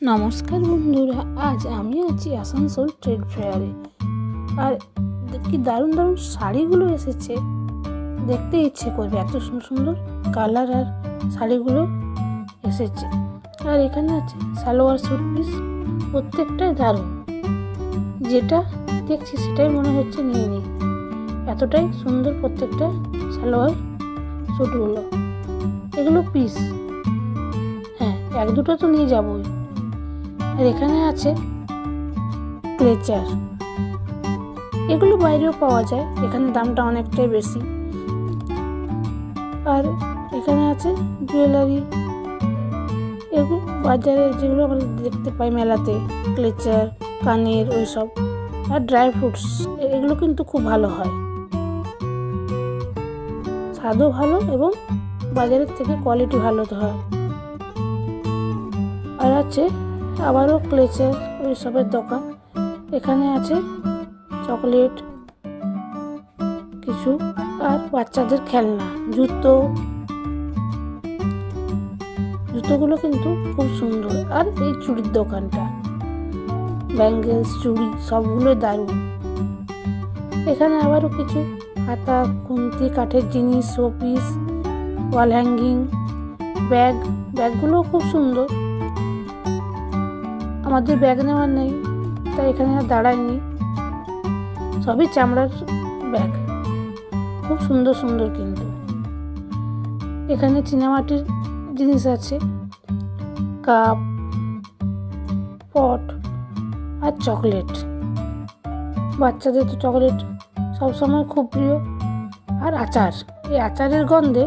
নমস্কার বন্ধুরা, আজ আমি আছি আসানসোল ট্রেড ফেয়ারে। আর কি দারুণ দারুণ শাড়িগুলো এসেছে, দেখতে ইচ্ছে করবে। এত সুন্দর সুন্দর কালার আর শাড়িগুলো এসেছে। আর এখানে আছে সালোয়ার স্যুট পিস, প্রত্যেকটাই দারুণ। যেটা দেখছি সেটাই মনে হচ্ছে নিয়ে নিই, এতটাই সুন্দর প্রত্যেকটা সালোয়ার স্যুটগুলো। এগুলো পিস, হ্যাঁ এক দুটো তো নিয়ে যাবোই। আর এখানে আছে ক্লেচার, এগুলো বাইরেও পাওয়া যায়, এখানে দামটা অনেকটাই বেশি। আর এখানে আছে জুয়েলারি, এগুলো বাজারে যেগুলো আমরা দেখতে পাই মেলাতে, ক্লেচার, কানের ওইসব। আর ড্রাই ফ্রুটস, এগুলো কিন্তু খুব ভালো হয়, স্বাদও ভালো এবং বাজারের থেকে কোয়ালিটি ভালো হয়। আর আছে আবারও ক্লেচার ওইসবের দোকান। এখানে আছে চকলেট কিছু, আর বাচ্চাদের খেলনা, জুতোগুলো কিন্তু খুব সুন্দর। আর এই চুড়ির দোকানটা, ব্যাঙ্গেলস, চুড়ি সবগুলোই দারুণ। এখানে আবারও কিছু হাতা, খুন্তি, কাঠের জিনিস, শোপিস, ওয়াল হ্যাঙ্গিং, ব্যাগগুলোও খুব সুন্দর। আমাদের ব্যাগ নেওয়ার নেই, তাই এখানে আর দাঁড়ায়নি, সবই চামড়ার ব্যাগ, খুব সুন্দর সুন্দর। কিন্তু এখানে চীনামাটির জিনিস আছে, কাপ, পট আর চকলেট। বাচ্চাদের তো চকলেট সবসময় খুব প্রিয়। আর আচার, এই আচারের গন্ধে